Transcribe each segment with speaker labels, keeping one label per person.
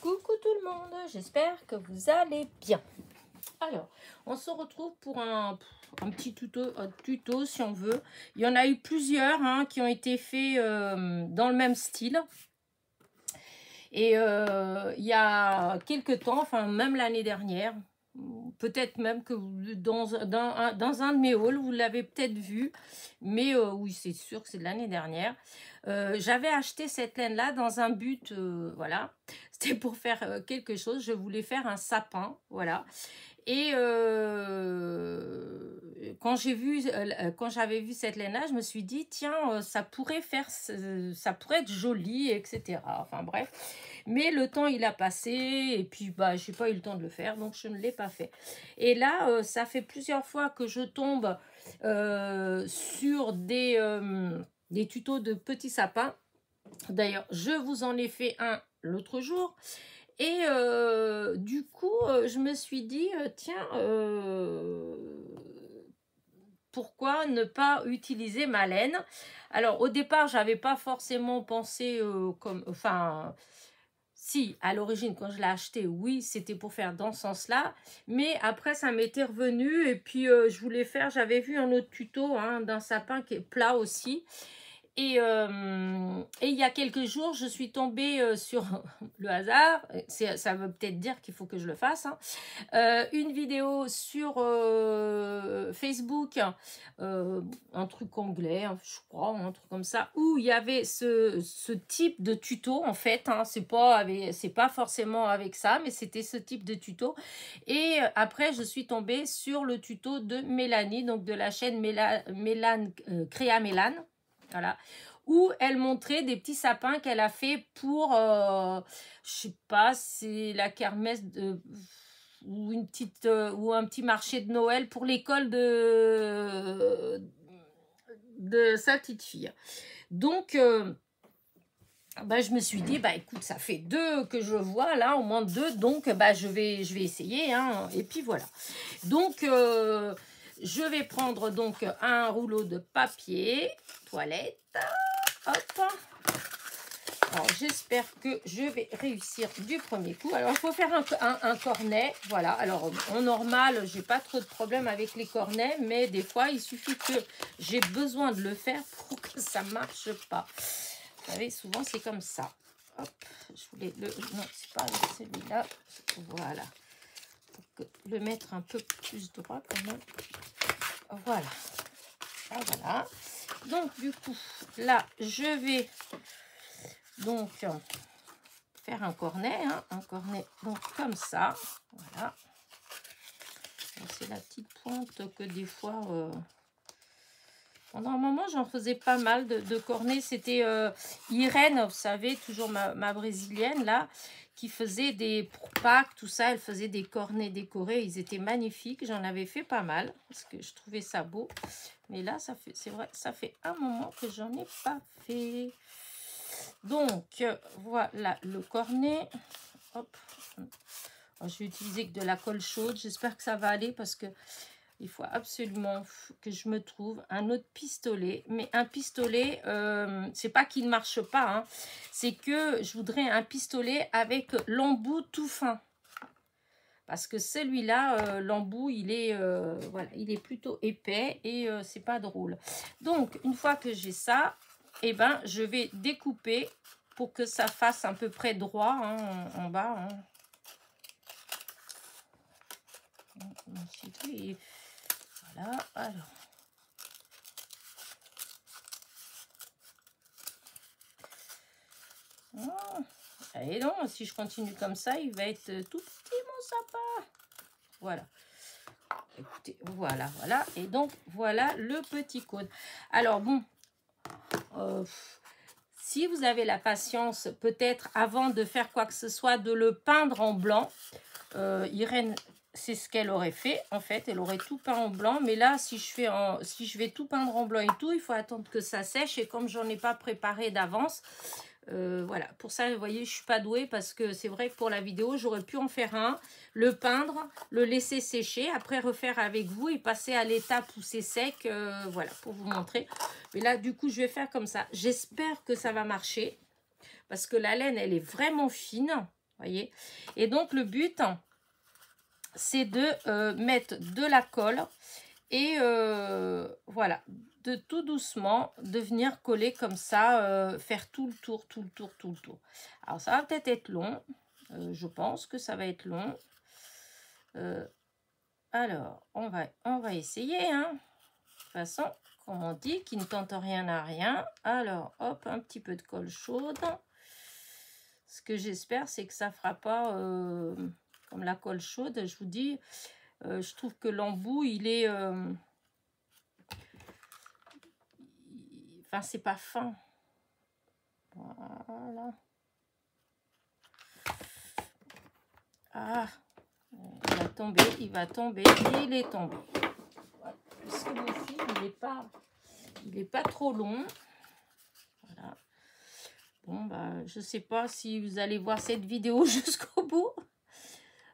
Speaker 1: Coucou tout le monde, j'espère que vous allez bien. Alors, on se retrouve pour un petit tuto si on veut. Il y en a eu plusieurs qui ont été faits dans le même style. Et il y a quelques temps, enfin même l'année dernière, peut-être même que dans un de mes hauls, vous l'avez peut-être vu, mais oui, c'est sûr que c'est de l'année dernière. J'avais acheté cette laine-là dans un but, voilà, c'était pour faire quelque chose. Je voulais faire un sapin, voilà. Et quand j'avais vu cette laine-là, je me suis dit, tiens, ça pourrait être joli, etc. Enfin bref. Mais le temps, il a passé et puis, bah, j'ai pas eu le temps de le faire, donc je ne l'ai pas fait. Et là, ça fait plusieurs fois que je tombe sur des tutos de petits sapins. D'ailleurs, je vous en ai fait un l'autre jour. Et du coup, je me suis dit, tiens, pourquoi ne pas utiliser ma laine? Alors, au départ, j'avais pas forcément pensé enfin, si, à l'origine, quand je l'ai acheté, oui, c'était pour faire dans ce sens-là. Mais après, ça m'était revenu. Et puis, je voulais faire, j'avais vu un autre tuto d'un sapin qui est plat aussi. Et il y a quelques jours, je suis tombée sur le hasard, ça veut peut-être dire qu'il faut que je le fasse, une vidéo sur Facebook, un truc anglais, je crois, un truc comme ça, où il y avait ce type de tuto, en fait, c'est pas forcément avec ça, mais c'était ce type de tuto. Et après, je suis tombée sur le tuto de Mélanie, donc de la chaîne Créa Mélane. Voilà, où elle montrait des petits sapins qu'elle a fait pour, je sais pas, c'est la kermesse ou ou un petit marché de Noël pour l'école de sa petite fille. Donc, bah, je me suis dit, bah écoute, ça fait 2 que je vois là, au moins 2, donc bah, je vais essayer, et puis voilà. Donc, je vais prendre donc un rouleau de papier toilette. Hop. Alors, j'espère que je vais réussir du premier coup. Alors, il faut faire un cornet. Voilà. Alors, en normal, j'ai pas trop de problème avec les cornets, mais des fois, il suffit que j'ai besoin de le faire pour que ça marche pas. Vous savez, souvent, c'est comme ça. Hop. Je voulais le... Non, c'est pas celui-là. Voilà. Pour le mettre un peu plus droit quand même. Voilà. Ah, voilà. Donc, du coup, là, je vais donc faire un cornet. Un cornet, donc, comme ça. Voilà. C'est la petite pointe que des fois... Pendant un moment, j'en faisais pas mal de cornets. C'était Irène, vous savez, toujours ma brésilienne, là, qui faisait pour Pâques, tout ça. Elle faisait des cornets décorés. Ils étaient magnifiques. J'en avais fait pas mal parce que je trouvais ça beau. Mais là, c'est vrai, ça fait un moment que j'en ai pas fait. Donc, voilà le cornet. Hop. Alors, je vais utiliser que de la colle chaude. J'espère que ça va aller parce que il faut absolument que je me trouve un autre pistolet. Mais un pistolet, c'est pas qu'il ne marche pas. C'est que je voudrais un pistolet avec l'embout tout fin. Parce que celui-là, l'embout, il est, voilà, il est plutôt épais et c'est pas drôle. Donc, une fois que j'ai ça, eh ben, je vais découper pour que ça fasse à peu près droit en bas. Voilà, alors. Et non, si je continue comme ça, il va être tout petit mon sapin. Voilà. Écoutez, voilà. Et donc, voilà le petit cône. Alors, bon, si vous avez la patience, peut-être avant de faire quoi que ce soit, de le peindre en blanc. Irène, c'est ce qu'elle aurait fait, en fait. Elle aurait tout peint en blanc. Mais là, si je vais tout peindre en blanc et tout, il faut attendre que ça sèche. Et comme j'en ai pas préparé d'avance... voilà, pour ça, vous voyez, je suis pas douée parce que c'est vrai que pour la vidéo, j'aurais pu en faire un, le peindre, le laisser sécher, après refaire avec vous et passer à l'étape où c'est sec, voilà, pour vous montrer. Mais là, du coup, je vais faire comme ça. J'espère que ça va marcher parce que la laine, elle est vraiment fine. voyez. Et donc, le but, c'est de mettre de la colle et voilà, de tout doucement, de venir coller comme ça, faire tout le tour, tout le tour, tout le tour. Alors, ça va peut-être être long. Je pense que ça va être long. Alors, on va essayer, hein. De toute façon, comme on dit, qui ne tente rien à rien. Alors, hop, un petit peu de colle chaude. Ce que j'espère, c'est que ça ne fera pas comme la colle chaude. Je vous dis, je trouve que l'embout, il est... Enfin, c'est pas fin. Voilà. Ah, il va tomber, il va tomber, il est tombé. Parce que mon fil, il est pas trop long. Voilà. Bon, bah, je sais pas si vous allez voir cette vidéo jusqu'au bout.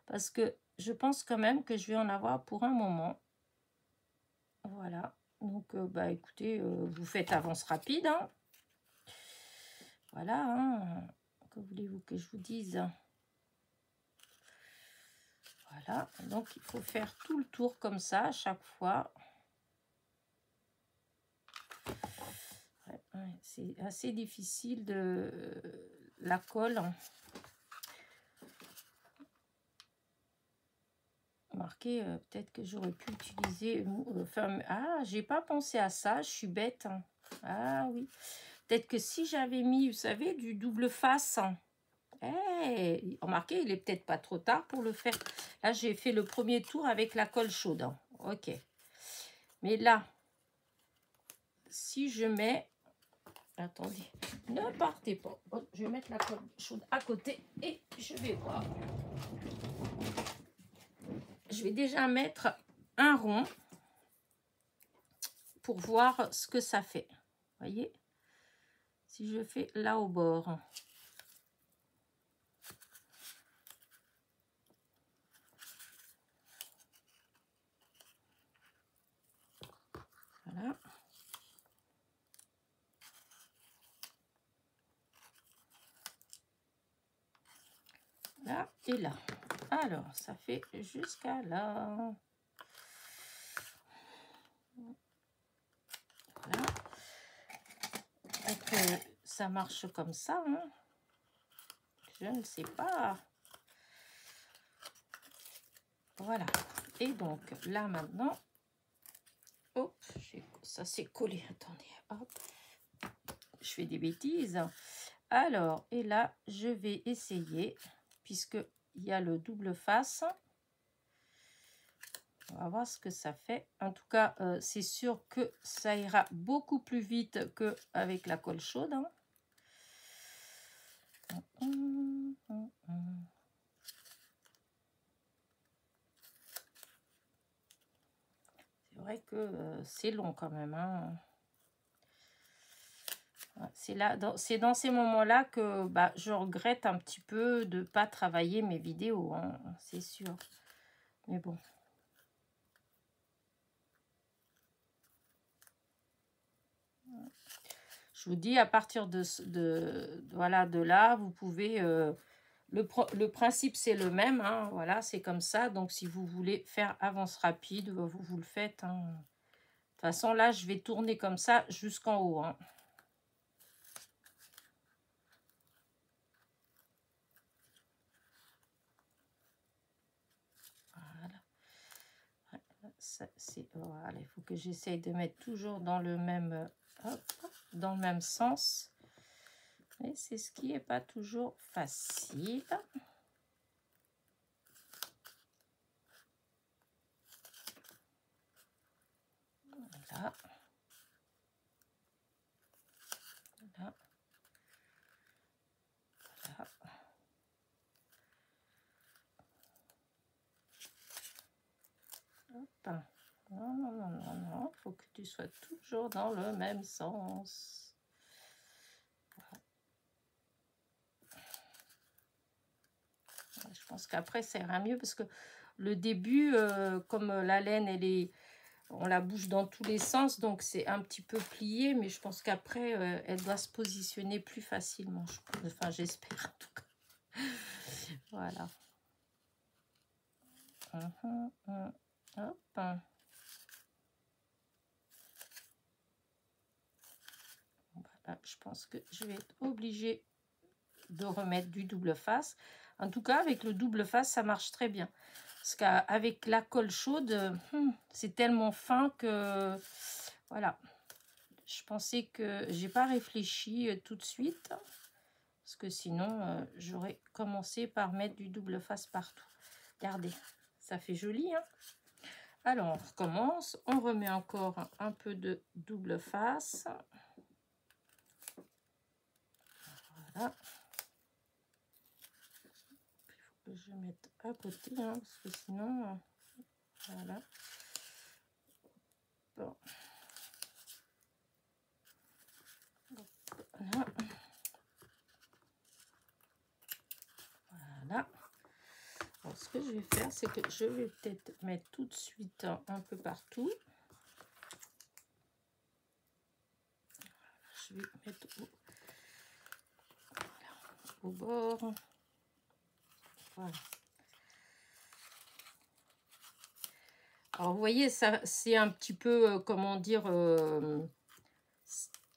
Speaker 1: Parce que je pense quand même que je vais en avoir pour un moment. Voilà. Donc, bah, écoutez, vous faites avance rapide, hein. Voilà, hein. Que voulez-vous que je vous dise? Voilà, donc il faut faire tout le tour comme ça à chaque fois. Ouais, c'est assez difficile de la colle. Remarquez, peut-être que j'aurais pu utiliser... ah, j'ai pas pensé à ça, je suis bête. Ah oui, peut-être que si j'avais mis, vous savez, du double face... Hey, remarquez, il est peut-être pas trop tard pour le faire. Là, j'ai fait le premier tour avec la colle chaude. Hein. Ok. Mais là, si je mets... Attendez, ne partez pas. Bon, je vais mettre la colle chaude à côté et je vais voir. Je vais déjà mettre un rond pour voir ce que ça fait. Vous voyez? Si je fais là au bord. Voilà. Là et là. Alors, ça fait jusqu'à là. Voilà. Donc, ça marche comme ça. Hein. Je ne sais pas. Voilà. Et donc, là maintenant, hop, ça s'est collé. Attendez, hop. Je fais des bêtises. Alors, et là, je vais essayer, puisque il y a le double face. On va voir ce que ça fait. En tout cas, c'est sûr que ça ira beaucoup plus vite qu'avec la colle chaude. Hein. C'est vrai que c'est long quand même. Hein. C'est dans ces moments-là que bah, je regrette un petit peu de ne pas travailler mes vidéos, hein, c'est sûr. Mais bon. Je vous dis, à partir voilà, de là, vous pouvez... le principe, c'est le même. Hein, voilà, c'est comme ça. Donc, si vous voulez faire avance rapide, vous le faites. Hein. De toute façon, là, je vais tourner comme ça jusqu'en haut. Hein. Voilà, il faut que j'essaye de mettre toujours dans le même, dans le même sens. Mais c'est ce qui n'est pas toujours facile. Voilà. Voilà. Voilà. Hop. Non, non, non, non, non. Il faut que tu sois toujours dans le même sens. Voilà. Je pense qu'après, ça ira mieux parce que le début, comme la laine, on la bouge dans tous les sens, donc c'est un petit peu plié, mais je pense qu'après, elle doit se positionner plus facilement. Enfin, j'espère en tout cas. Voilà. Hop. Voilà, je pense que je vais être obligée de remettre du double face. En tout cas, avec le double face, ça marche très bien. Parce qu'avec la colle chaude, c'est tellement fin que... Voilà. Je pensais que j'ai pas réfléchi tout de suite. Parce que sinon, j'aurais commencé par mettre du double face partout. Regardez, ça fait joli, hein? Alors, on recommence. On remet encore un peu de double face. Voilà. Il faut que je mette à côté, hein, parce que sinon... voilà. Bon. Voilà. Voilà. Alors, ce que je vais faire, c'est que je vais peut-être mettre tout de suite un peu partout. Je vais mettre au bord. Voilà. Alors, vous voyez, ça, c'est un petit peu, comment dire,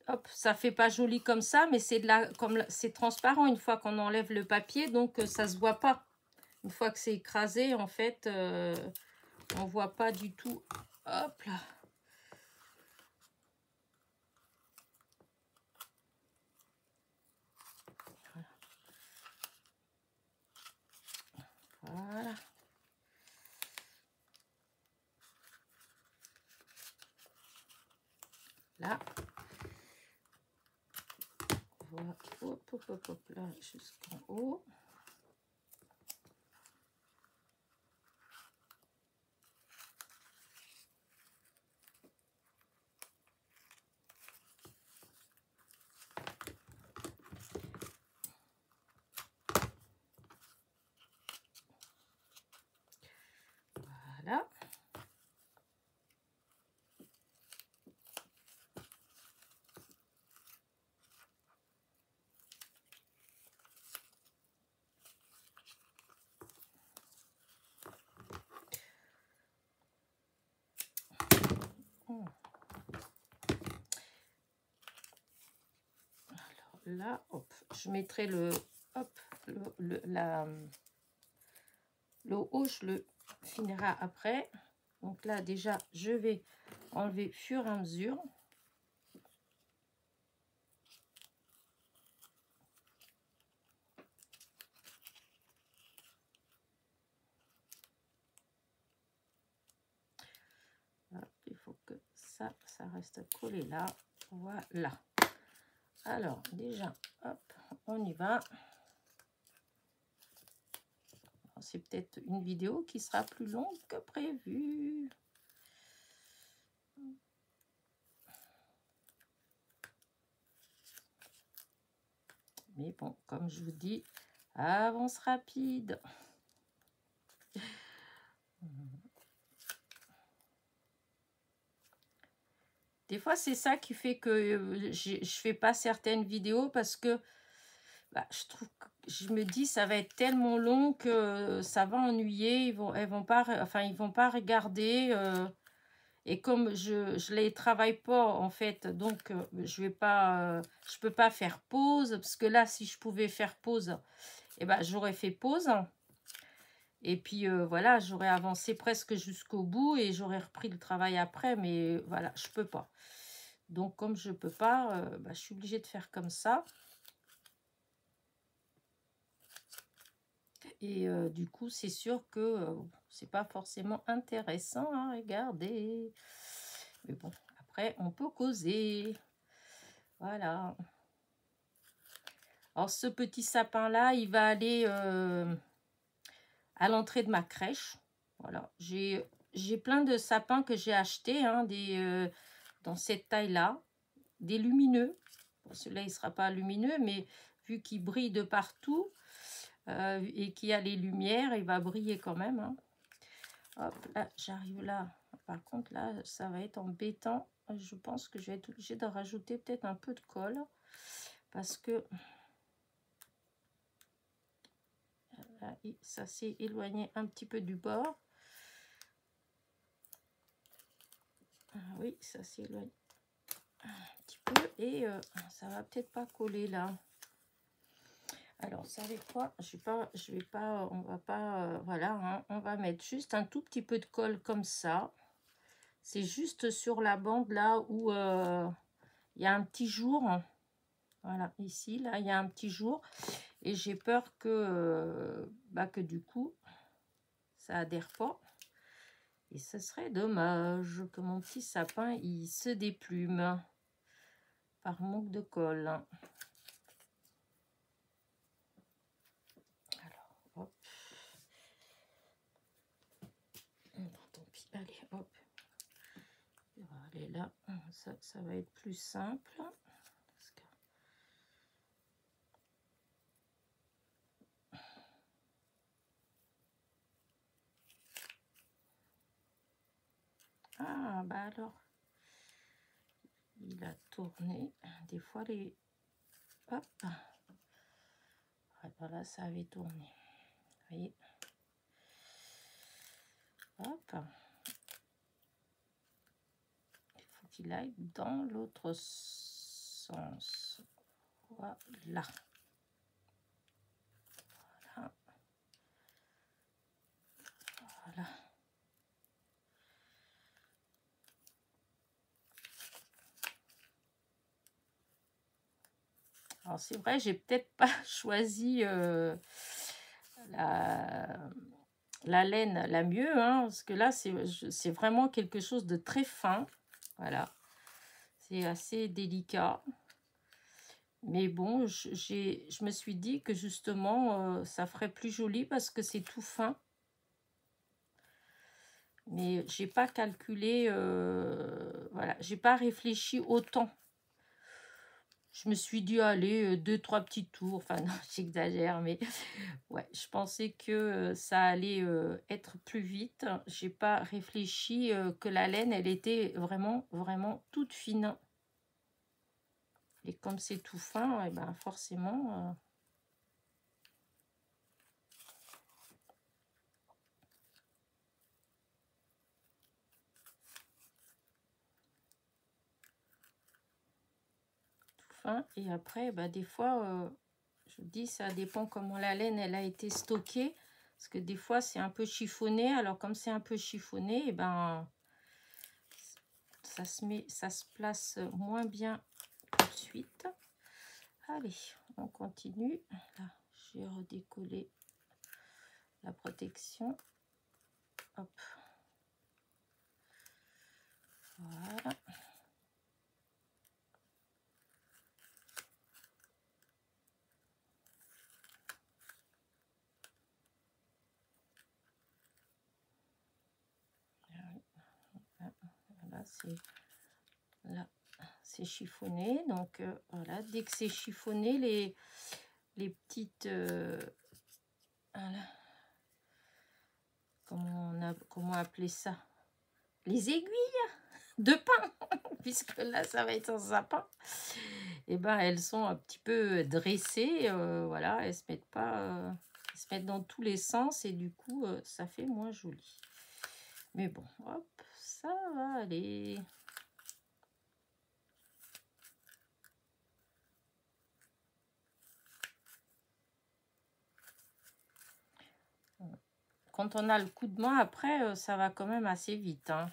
Speaker 1: hop, ça fait pas joli comme ça, mais c'est de la, comme c'est transparent une fois qu'on enlève le papier, donc ça se voit pas. Une fois que c'est écrasé, en fait, on voit pas du tout. Hop là. Voilà. Là. Voilà. Hop, hop, hop, hop, là, jusqu'en haut. Voilà. Alors là, hop, je mettrai le, hop, le haut, je le finirai après. Donc là, déjà, je vais enlever fur et à mesure. Hop, il faut que ça reste collé là. Voilà. Alors, déjà, hop, on y va. C'est peut-être une vidéo qui sera plus longue que prévu. Mais bon, comme je vous dis, avance rapide. Des fois, c'est ça qui fait que je fais pas certaines vidéos parce que je trouve que je me dis ça va être tellement long que ça va ennuyer. Ils vont pas regarder. Et comme je les travaille pas en fait, donc je peux pas faire pause parce que là, si je pouvais faire pause, j'aurais fait pause. Et puis voilà, j'aurais avancé presque jusqu'au bout et j'aurais repris le travail après, mais voilà, je peux pas. Donc comme je peux pas, je suis obligée de faire comme ça. Et du coup, c'est sûr que c'est pas forcément intéressant à regarder. Mais bon, après, on peut causer. Voilà. Alors, ce petit sapin-là, il va aller à l'entrée de ma crèche. Voilà. J'ai plein de sapins que j'ai achetés, hein, dans cette taille-là. Des lumineux. Bon, celui-là, il ne sera pas lumineux, mais vu qu'il brille de partout et qu'il y a les lumières, il va briller quand même. Hein. Hop, là, j'arrive là. Par contre, là, ça va être embêtant. Je pense que je vais être obligée de rajouter peut-être un peu de colle. Parce que... Là, ça s'est éloigné un petit peu du bord. Ah, oui, ça s'est éloigné un petit peu. Et ça va peut-être pas coller là. Alors, vous savez quoi? Je vais pas, on va pas, voilà, hein, on va mettre juste un tout petit peu de colle comme ça. C'est juste sur la bande là où il y a un petit jour. Voilà, ici, là, il y a un petit jour. Et j'ai peur que du coup, ça adhère pas. Et ce serait dommage que mon petit sapin, il se déplume par manque de colle. Alors, hop. Bon, tant pis, allez, hop. On va aller là. Ça va être plus simple. Parce que... Ah, bah alors, il a tourné. Des fois, les... Hop. Ouais, voilà, ça avait tourné. Vous voyez. Hop. Il faut qu'il aille dans l'autre sens. Voilà. Voilà. Voilà. Alors c'est vrai, j'ai peut-être pas choisi la laine la mieux, hein, parce que là c'est vraiment quelque chose de très fin. Voilà, c'est assez délicat. Mais bon, je me suis dit que justement ça ferait plus joli parce que c'est tout fin. Mais j'ai pas calculé, voilà, j'ai pas réfléchi autant. Je me suis dit, allez, 2-3 petits tours. Enfin, non, j'exagère, mais ouais, je pensais que ça allait être plus vite. J'ai pas réfléchi que la laine, elle était vraiment, vraiment toute fine. Et comme c'est tout fin, et ben forcément... tout fin. Et après, bah, des fois, je dis, ça dépend comment la laine, elle a été stockée. Parce que des fois, c'est un peu chiffonné. Alors, comme c'est un peu chiffonné, et ben... ça se place moins bien tout de suite. Allez, on continue. Là, j'ai redécollé la protection. Hop. Voilà. Voilà, c'est chiffonné. Donc voilà, dès que c'est chiffonné, les petites voilà. Comment appeler ça, les aiguilles de pain puisque là ça va être un sapin, et ben elles sont un petit peu dressées, voilà, elles se mettent pas elles se mettent dans tous les sens et du coup ça fait moins joli. Mais bon, hop, ça va aller. Quand on a le coup de main, après, ça va quand même assez vite, hein.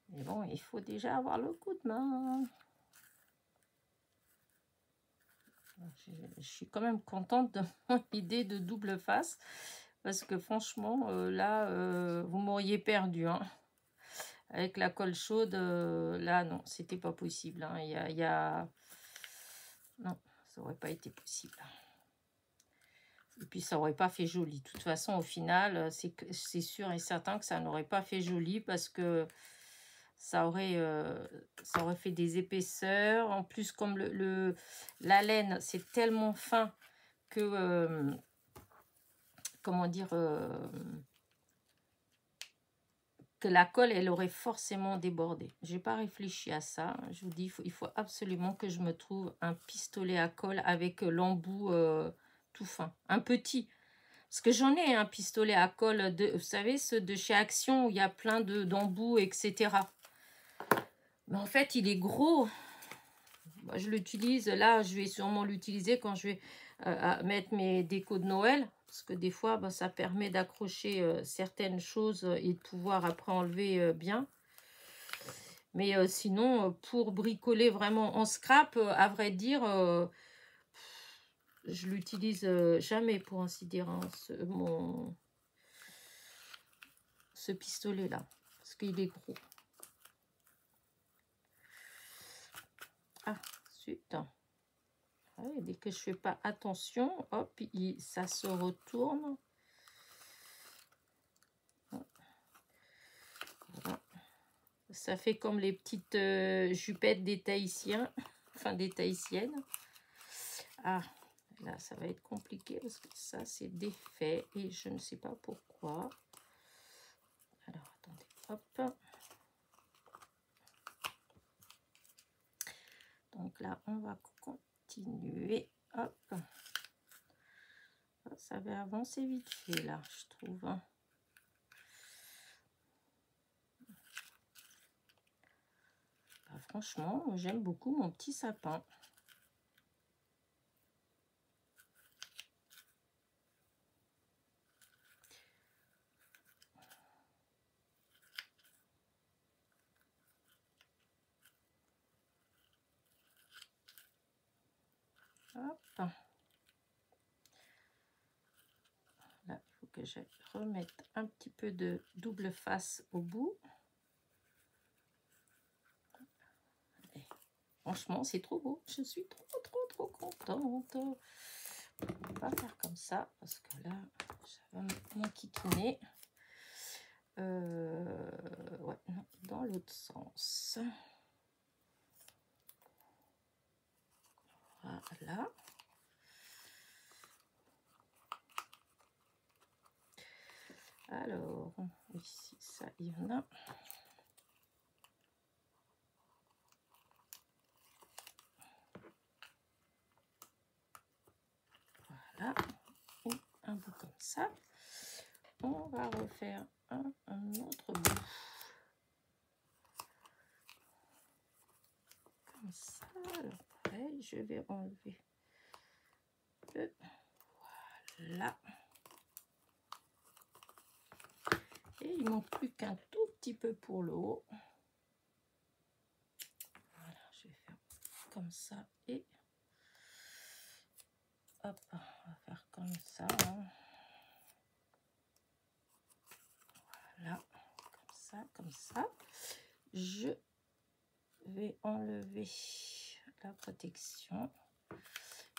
Speaker 1: Mais bon, il faut déjà avoir le coup de main. Je suis quand même contente de mon idée de double face. Parce que franchement, là, vous m'auriez perdu, hein. Avec la colle chaude, là, non, c'était pas possible, hein. Non, ça aurait pas été possible. Et puis, ça aurait pas fait joli. De toute façon, au final, c'est sûr et certain que ça n'aurait pas fait joli parce que ça aurait fait des épaisseurs. En plus, comme la laine, c'est tellement fin que, comment dire, que la colle, elle aurait forcément débordé. J'ai pas réfléchi à ça. Je vous dis, il faut absolument que je me trouve un pistolet à colle avec l'embout tout fin, un petit. Parce que j'en ai un pistolet à colle, vous savez, ceux de chez Action où il y a plein d'embouts, etc. Mais en fait, il est gros. Moi, je l'utilise, là, je vais sûrement l'utiliser quand je vais mettre mes décos de Noël. Parce que des fois, bah, ça permet d'accrocher certaines choses et de pouvoir après enlever bien. Mais sinon, pour bricoler vraiment en scrap, à vrai dire, je l'utilise jamais, pour ainsi dire, hein, ce pistolet-là. Parce qu'il est gros. Ah, zut. Ah oui, dès que je fais pas attention, hop, ça se retourne. Voilà. Ça fait comme les petites jupettes des Tahitiens, enfin des Tahitiennes. Ah, là, ça va être compliqué parce que ça, c'est défait et je ne sais pas pourquoi. Alors, attendez, hop. Donc là, on va continuer. Hop. Ça va avancer vite fait, là, je trouve. Bah, franchement, j'aime beaucoup mon petit sapin. Hop. Là, il faut que je remette un petit peu de double face au bout. Et franchement, c'est trop beau. Je suis trop contente. On va faire comme ça parce que là, ça va m'enquiquiner. Ouais, non, dans l'autre sens. Voilà. Alors, ici, ça, il y en a. Voilà. Et un bout comme ça. On va refaire un autre bout. Comme ça. Alors, pareil, je vais enlever le... Voilà. Et il manque plus qu'un tout petit peu pour le haut. Voilà, je vais faire comme ça et hop, on va faire comme ça. Voilà, comme ça. Je vais enlever la protection.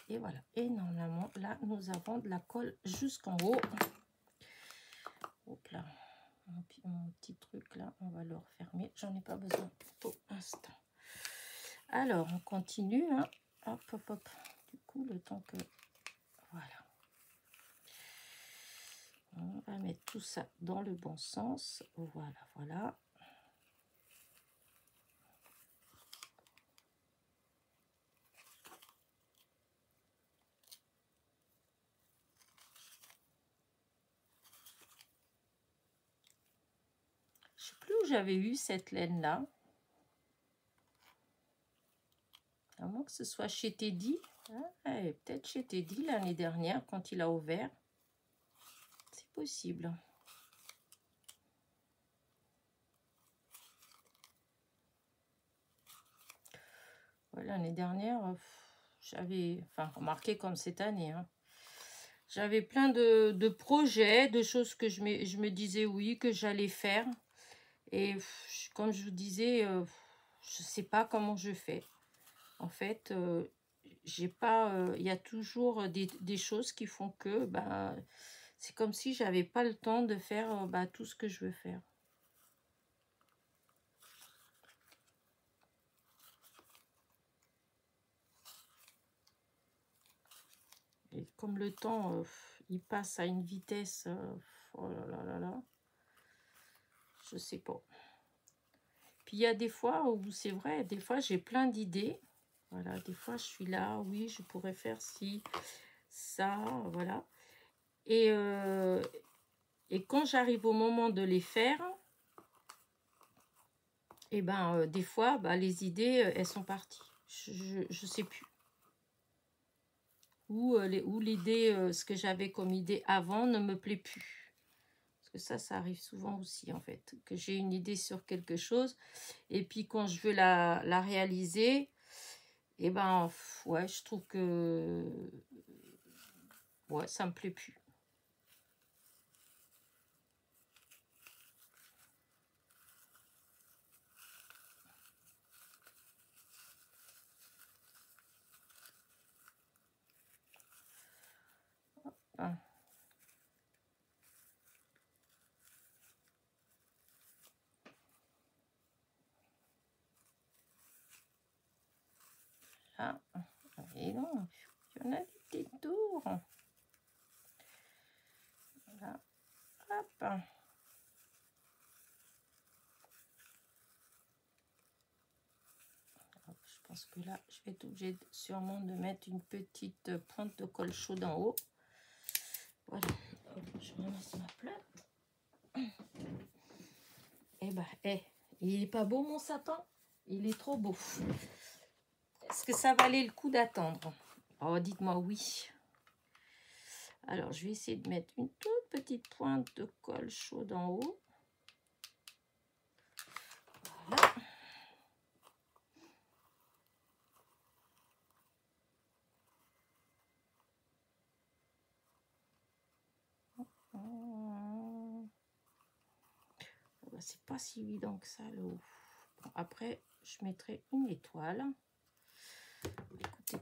Speaker 1: Et voilà. Et normalement, là, nous avons de la colle jusqu'en haut. Hop là. Mon petit truc là, on va le refermer. J'en ai pas besoin pour l'instant. Alors, on continue. Hein. Hop, hop, hop. Du coup, le temps que... Voilà. On va mettre tout ça dans le bon sens. Voilà, voilà. Je ne sais plus où j'avais eu cette laine-là. À moins que ce soit chez Teddy. Ah, peut-être chez Teddy l'année dernière quand il a ouvert. C'est possible. Ouais, l'année dernière, j'avais, enfin, remarqué comme cette année, hein, j'avais plein de projets, de choses que je me disais oui, que j'allais faire. Et comme je vous disais, je ne sais pas comment je fais. En fait, j'ai pas, il y a toujours des choses qui font que bah, c'est comme si j'avais pas le temps de faire bah, tout ce que je veux faire. Et comme le temps, il passe à une vitesse, oh là là là là, je sais pas. Puis il y a des fois où c'est vrai, des fois j'ai plein d'idées. Voilà, des fois je suis là, oui, je pourrais faire ci, ça, voilà. Et quand j'arrive au moment de les faire, et ben des fois, bah, les idées, elles sont parties. Je sais plus. Ou l'idée, ce que j'avais comme idée avant ne me plaît plus. Parce que ça arrive souvent aussi, en fait. Que j'ai une idée sur quelque chose, et puis quand je veux la réaliser, et ben, ouais, je trouve que... Ouais, ça me plaît plus. Ah. Ah, et non, il y en a des petits tours. Voilà, hop. Je pense que là, je vais être obligée sûrement de mettre une petite pointe de colle chaude en haut. Voilà, je ramasse ma plate. Eh ben, il est pas beau mon sapin? Il est trop beau. Est-ce que ça valait le coup d'attendre? Oh, dites-moi oui. Alors, je vais essayer de mettre une toute petite pointe de colle chaude en haut. Voilà. C'est pas si évident que ça, le haut. Bon, après, je mettrai une étoile. Écoutez.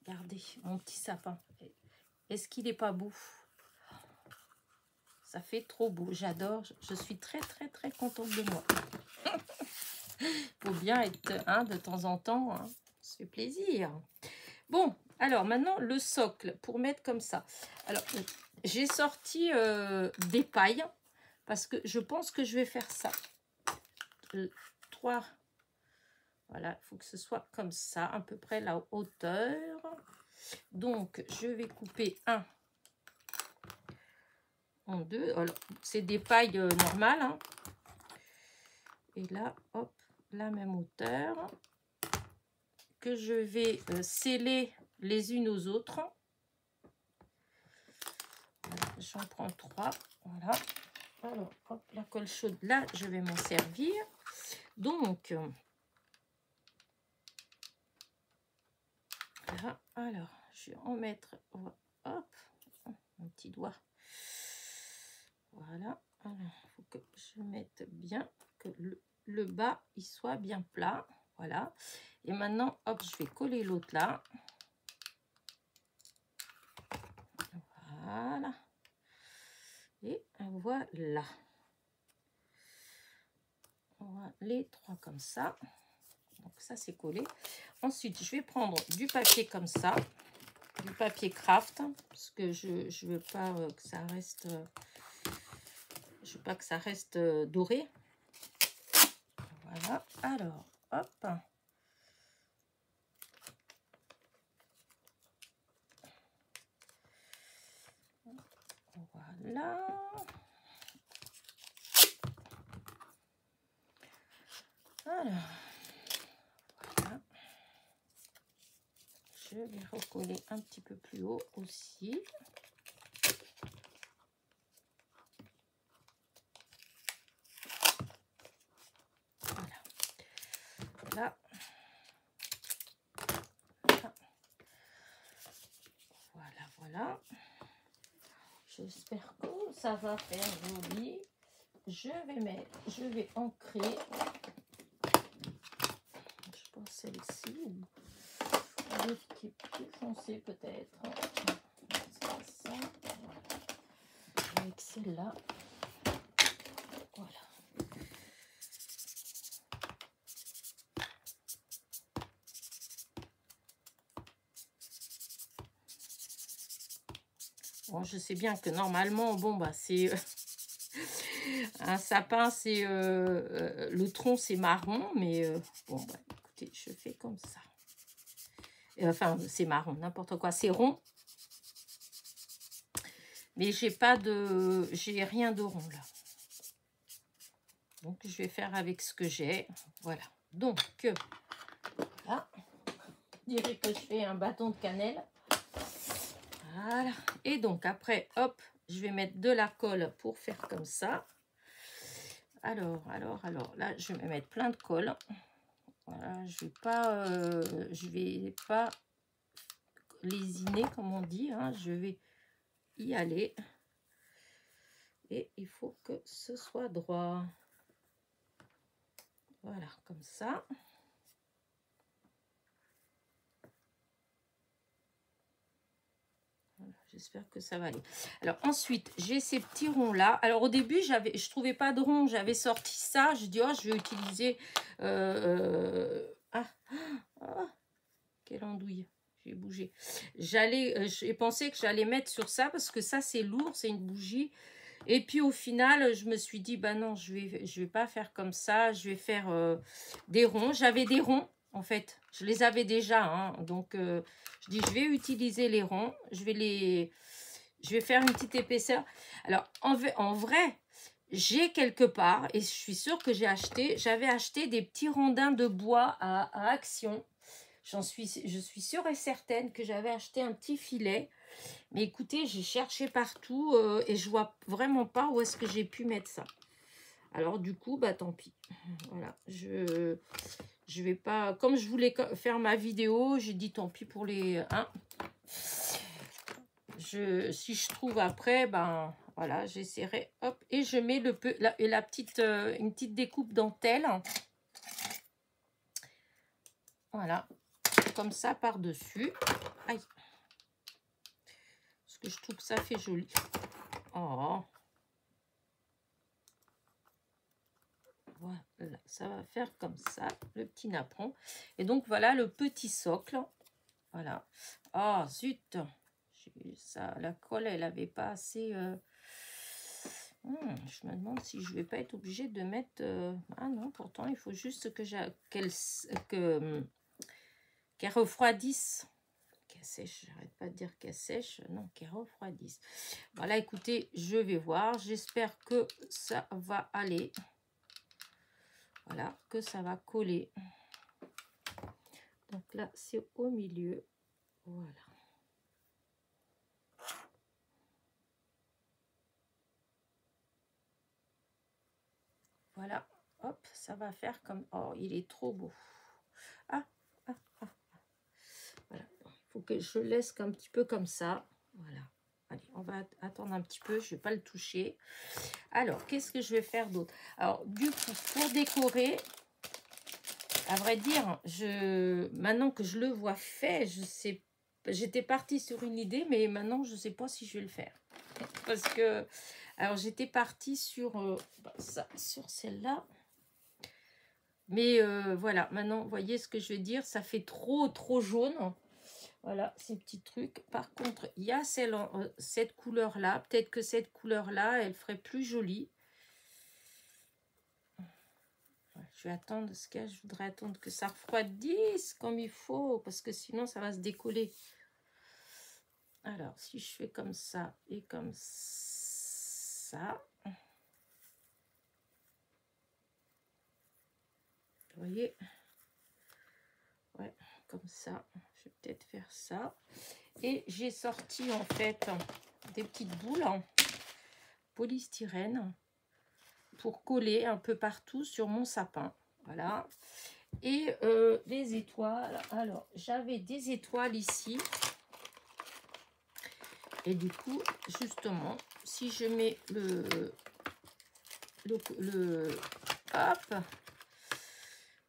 Speaker 1: Regardez mon petit sapin. Est-ce qu'il n'est pas beau? Ça fait trop beau. J'adore. Je suis très, très, très contente de moi. Faut bien être de temps en temps. Hein. Ça fait plaisir. Bon, alors maintenant, le socle pour mettre comme ça. Alors, j'ai sorti des pailles parce que je pense que je vais faire ça. 3. Voilà, il faut que ce soit comme ça, à peu près la hauteur. Donc, je vais couper un en deux. Alors, c'est des pailles normales. Hein. Et là, hop, la même hauteur. Que je vais sceller les unes aux autres. Voilà, j'en prends 3. Voilà. Alors, hop, la colle chaude, là, je vais m'en servir. Donc, là, alors, je vais en mettre, hop, un petit doigt. Voilà. Alors, il faut que je mette bien, que le bas, il soit bien plat. Voilà. Et maintenant, hop, je vais coller l'autre là. Voilà. Et voilà. Voilà les 3 comme ça. Donc ça, c'est collé. Ensuite, je vais prendre du papier comme ça. Du papier craft. Parce que je veux pas que ça reste... je veux pas que ça reste doré. Voilà. Alors, hop. Voilà. Alors, voilà. Je vais recoller un petit peu plus haut aussi. Voilà. Là. Voilà, voilà. J'espère que ça va faire joli. Je vais ancrer. Je pense celle-ci ou l'autre qui est plus foncée peut-être. Ça. Avec celle-là. Voilà. Bon, je sais bien que normalement, bon, bah, c'est un sapin, c'est le tronc, c'est marron, mais bon, bah, écoutez, je fais comme ça. Enfin, c'est marron, n'importe quoi. C'est rond. Mais j'ai rien de rond là. Donc, je vais faire avec ce que j'ai. Voilà. Donc, là, je dirais que je fais un bâton de cannelle. Voilà. Et donc, après, hop, je vais mettre de la colle pour faire comme ça. Alors, là, je vais mettre plein de colle. Voilà, je vais pas lésiner, comme on dit, hein. Je vais y aller. Et il faut que ce soit droit. Voilà, comme ça. Voilà, j'espère que ça va aller. Alors ensuite, j'ai ces petits ronds là. Alors au début, je trouvais pas de rond. J'avais sorti ça. Je dis, oh, je vais utiliser... quelle andouille. J'ai bougé. J'ai pensé que j'allais mettre sur ça parce que ça, c'est lourd. C'est une bougie. Et puis au final, je me suis dit, bah non, je vais pas faire comme ça. Je vais faire des ronds. J'avais des ronds, en fait. Je les avais déjà. Hein. Donc, je dis, je vais utiliser les ronds. Je vais faire une petite épaisseur. Alors, en vrai, j'ai quelque part, et je suis sûre que j'avais acheté des petits rondins de bois à Action. Je suis sûre et certaine que j'avais acheté un petit filet. Mais écoutez, j'ai cherché partout et je vois vraiment pas où est-ce que j'ai pu mettre ça. Alors du coup, bah tant pis. Voilà, je vais pas... Comme je voulais faire ma vidéo, j'ai dit tant pis pour les... Hein. Si je trouve après, ben voilà, j'essaierai. Hop, et je mets une petite découpe dentelle. Voilà, comme ça par-dessus. Aïe. Parce que je trouve que ça fait joli. Oh. Voilà, ça va faire comme ça, le petit napperon. Et donc, voilà le petit socle. Voilà. Oh, zut. Ça, la colle, elle n'avait pas assez... je me demande si je vais pas être obligée de mettre... Ah non, pourtant, il faut juste qu'elle refroidisse. Qu'elle sèche, j'arrête pas de dire qu'elle sèche. Non, qu'elle refroidisse. Voilà, écoutez, je vais voir. J'espère que ça va aller. Voilà, que ça va coller. Donc là, c'est au milieu. Voilà. Voilà. Hop, ça va faire comme... Oh, il est trop beau. Ah. Voilà. Il faut que je laisse un petit peu comme ça. Voilà. Allez, on va attendre un petit peu. Je ne vais pas le toucher. Alors, qu'est-ce que je vais faire d'autre? Alors, du coup, pour décorer... À vrai dire, maintenant que je le vois fait, je sais, j'étais partie sur une idée, mais maintenant je ne sais pas si je vais le faire. Parce que, alors j'étais partie sur sur celle-là. Mais voilà, maintenant, vous voyez ce que je veux dire, ça fait trop jaune. Voilà, ces petits trucs. Par contre, il y a cette couleur-là. Peut-être que cette couleur-là, elle ferait plus jolie. Je vais attendre je voudrais attendre que ça refroidisse comme il faut, parce que sinon ça va se décoller. Alors, si je fais comme ça et comme ça, vous voyez, ouais, comme ça, je vais peut-être faire ça. Et j'ai sorti en fait des petites boules en polystyrène pour coller un peu partout sur mon sapin. Voilà. Et les étoiles. Alors, j'avais des étoiles ici. Et du coup, justement, si je mets hop,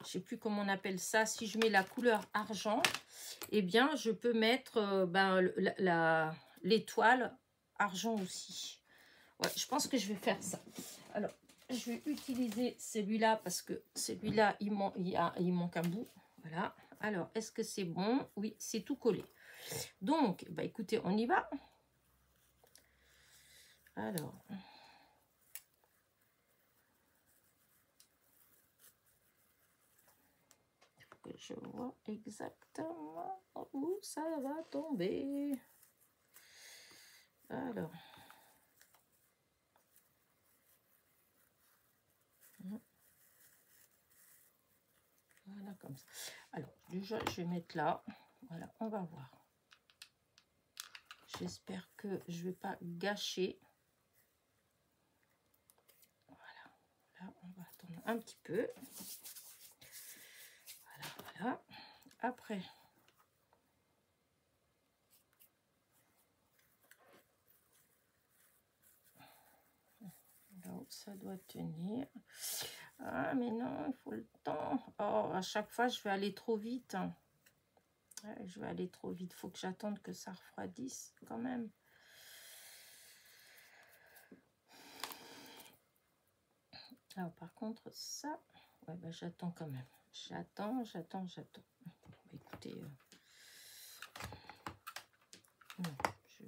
Speaker 1: je sais plus comment on appelle ça, si je mets la couleur argent, eh bien, je peux mettre l'étoile argent aussi. Ouais, je pense que je vais faire ça. Alors, je vais utiliser celui-là parce que celui-là, il manque un bout. Voilà. Alors, est-ce que c'est bon? Oui, c'est tout collé. Donc, bah, écoutez, on y va. Alors, que je vois exactement où ça va tomber. Alors. Voilà, comme ça. Alors, déjà, je vais mettre là. Voilà, on va voir. J'espère que je ne vais pas gâcher. Voilà. Là, on va attendre un petit peu. Voilà, voilà. Après, là où ça doit tenir. Ah, mais non, il faut le temps. Oh, à chaque fois, je vais aller trop vite. Ouais, je vais aller trop vite. Il faut que j'attende que ça refroidisse quand même. Alors, par contre, ça, ouais, bah, j'attends quand même. J'attends. Écoutez, non, je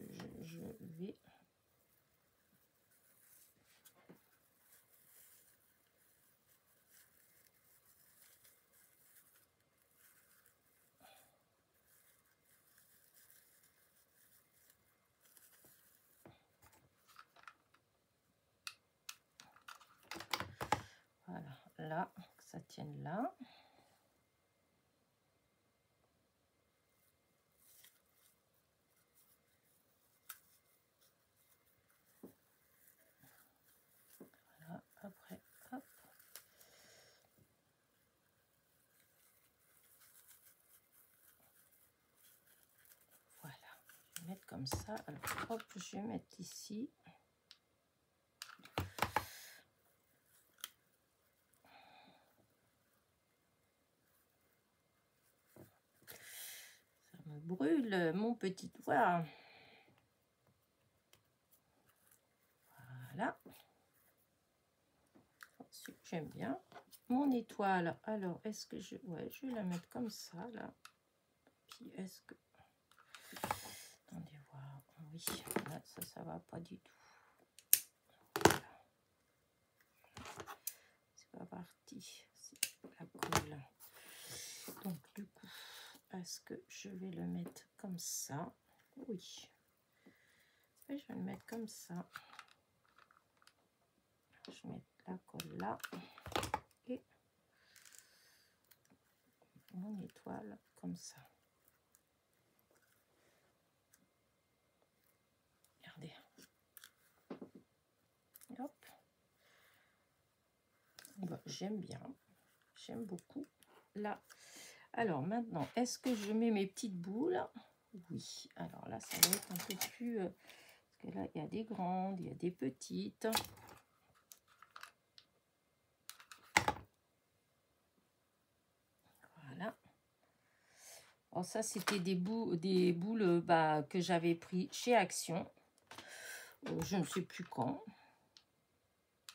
Speaker 1: vais... Voilà, là, que ça tienne là. Voilà, après, hop. Voilà, je vais mettre comme ça. Alors, hop, je vais mettre ici. Ça me brûle, mon petit doigt. Voilà. Ensuite, j'aime bien. Mon étoile, alors, est-ce que je... Ouais, je vais la mettre comme ça, là. Puis, est-ce que... Attendez voir. Oui, là, ça va pas du tout. Voilà. C'est pas parti. C'est la colle. Donc, du coup, est-ce que je vais le mettre comme ça? Oui. Et je vais le mettre comme ça. Je mets la colle là. Et mon étoile comme ça. Regardez. Hop. Bon, j'aime bien. J'aime beaucoup. Là. Alors maintenant, est-ce que je mets mes petites boules? Oui. Alors là, ça va être un peu plus... parce que là, il y a des grandes, il y a des petites. Voilà. Alors ça, c'était des boules bah, que j'avais pris chez Action. Je ne sais plus quand.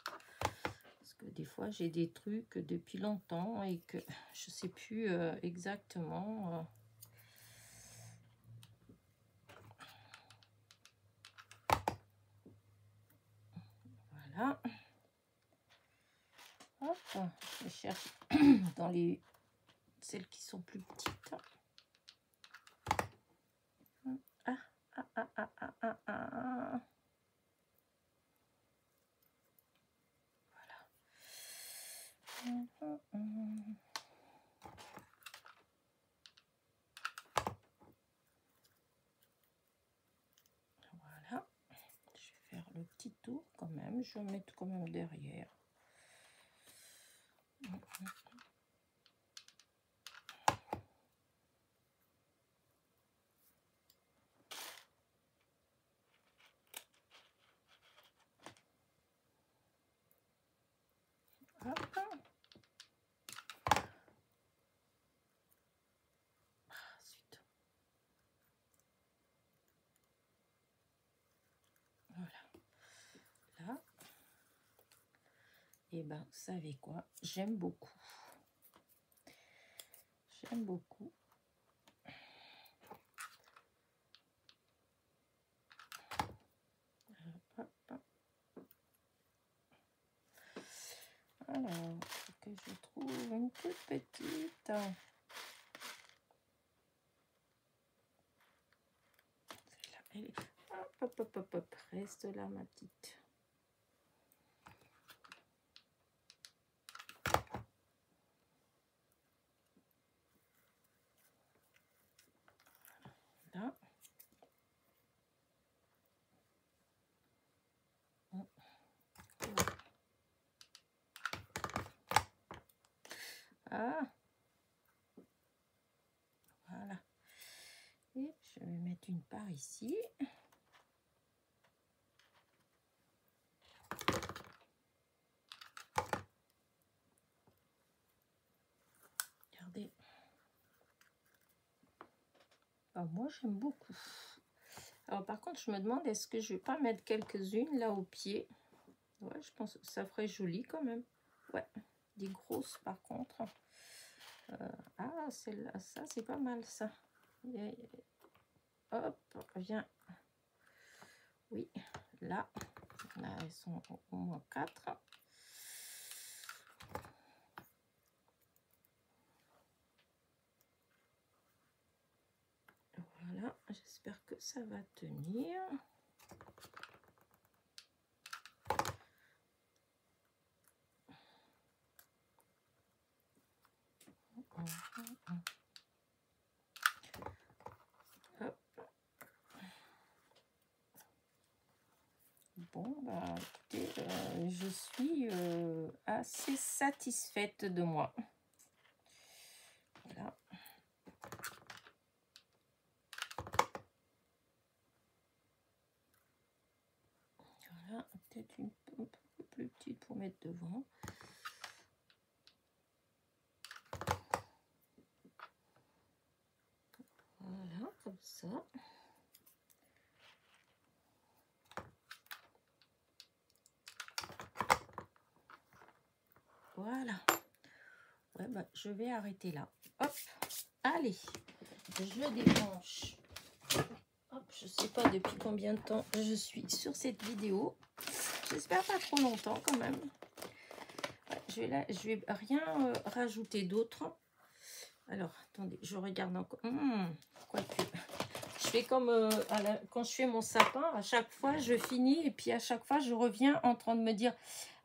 Speaker 1: Parce que des fois, j'ai des trucs depuis longtemps et que je ne sais plus exactement. Voilà. Hop, je cherche dans celles qui sont plus petites. Ah, ah, ah, ah, ah, ah, ah. Voilà. Voilà. Je vais faire le petit tour quand même. Je vais mettre quand même derrière. Hop. Ah, zut. Voilà. Là. Et ben, vous savez quoi? J'aime beaucoup. J'aime beaucoup. Alors, que je trouve une toute petite. Hop, hop, hop, hop. Reste là, ma petite. Là. Ah. Voilà. Et je vais mettre une part ici. Regardez. Alors, moi, j'aime beaucoup. Alors, par contre, je me demande, est-ce que je vais pas mettre quelques-unes là au pied? Ouais, je pense que ça ferait joli quand même. Ouais, des grosses par contre. Ah, celle-là, ça, c'est pas mal ça. Hop, viens. Oui, là, elles sont au moins 4. Voilà, j'espère que ça va tenir. Hop. Bon, bah, écoutez, je suis assez satisfaite de moi. Voilà. Voilà, peut-être une un peu plus petite pour mettre devant. Voilà, comme ça. Voilà. Ouais, bah, je vais arrêter là. Hop, allez, je débranche. Hop, je sais pas depuis combien de temps je suis sur cette vidéo. J'espère pas trop longtemps quand même. Ouais, je vais rien rajouter d'autre. Alors, attendez, je regarde encore. Quoique. Je fais comme quand je fais mon sapin, à chaque fois je finis et puis à chaque fois je reviens en train de me dire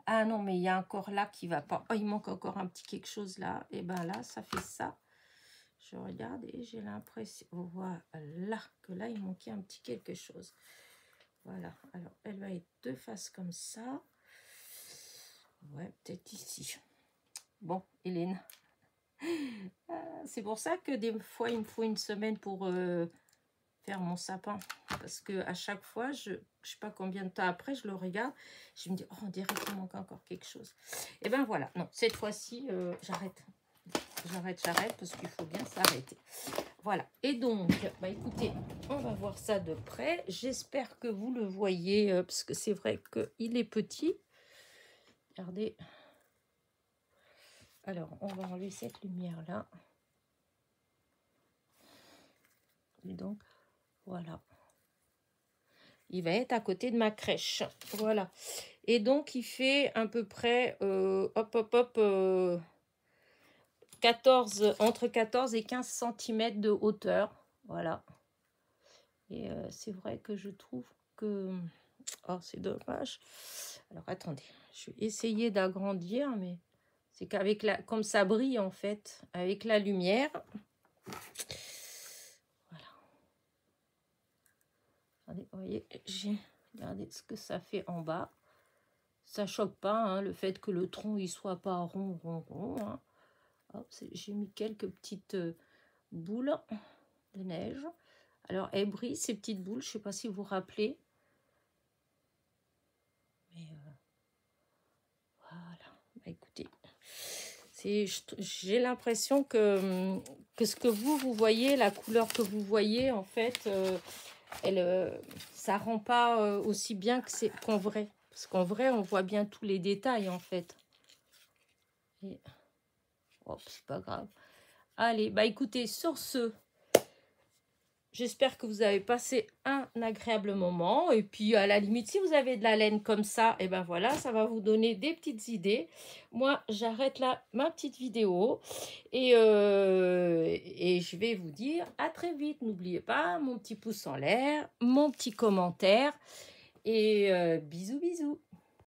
Speaker 1: ah non mais il y a encore là qui va pas, oh il manque encore un petit quelque chose là, et ben là ça fait ça. Je regarde et j'ai l'impression, voilà, que là il manquait un petit quelque chose. Voilà, alors elle va être de face comme ça. Ouais, peut-être ici. Bon, Hélène. C'est pour ça que des fois il me faut une semaine pour faire mon sapin, parce que à chaque fois je sais pas combien de temps après je le regarde, je me dis oh, on dirait qu'il manque encore quelque chose. Et ben voilà, non, cette fois-ci j'arrête parce qu'il faut bien s'arrêter. Voilà, et donc bah écoutez, on va voir ça de près. J'espère que vous le voyez parce que c'est vrai que il est petit. Regardez, alors on va enlever cette lumière là, et donc voilà, il va être à côté de ma crèche. Voilà. Et donc, il fait à peu près, entre 14 et 15 cm de hauteur. Voilà. Et c'est vrai que je trouve que... Oh, c'est dommage. Alors, attendez. Je vais essayer d'agrandir, mais c'est qu'avec la... Comme ça brille, en fait, avec la lumière... Regardez, vous voyez, regardez ce que ça fait en bas. Ça choque pas, hein, le fait que le tronc il soit pas rond, hein. J'ai mis quelques petites boules de neige. Alors, elles brillent, ces petites boules, je sais pas si vous vous rappelez. Mais voilà, bah, écoutez, j'ai l'impression que ce que vous voyez, la couleur que vous voyez, en fait... ça rend pas aussi bien qu'en vrai. Parce qu'en vrai, on voit bien tous les détails, en fait. Et... Oh, c'est pas grave. Allez, bah écoutez, sur ce, J'espère que vous avez passé un agréable moment. Et puis, à la limite, si vous avez de la laine comme ça, et ben voilà, ça va vous donner des petites idées. Moi, j'arrête là ma petite vidéo. Et je vais vous dire à très vite. N'oubliez pas mon petit pouce en l'air, mon petit commentaire. Et bisous, bisous.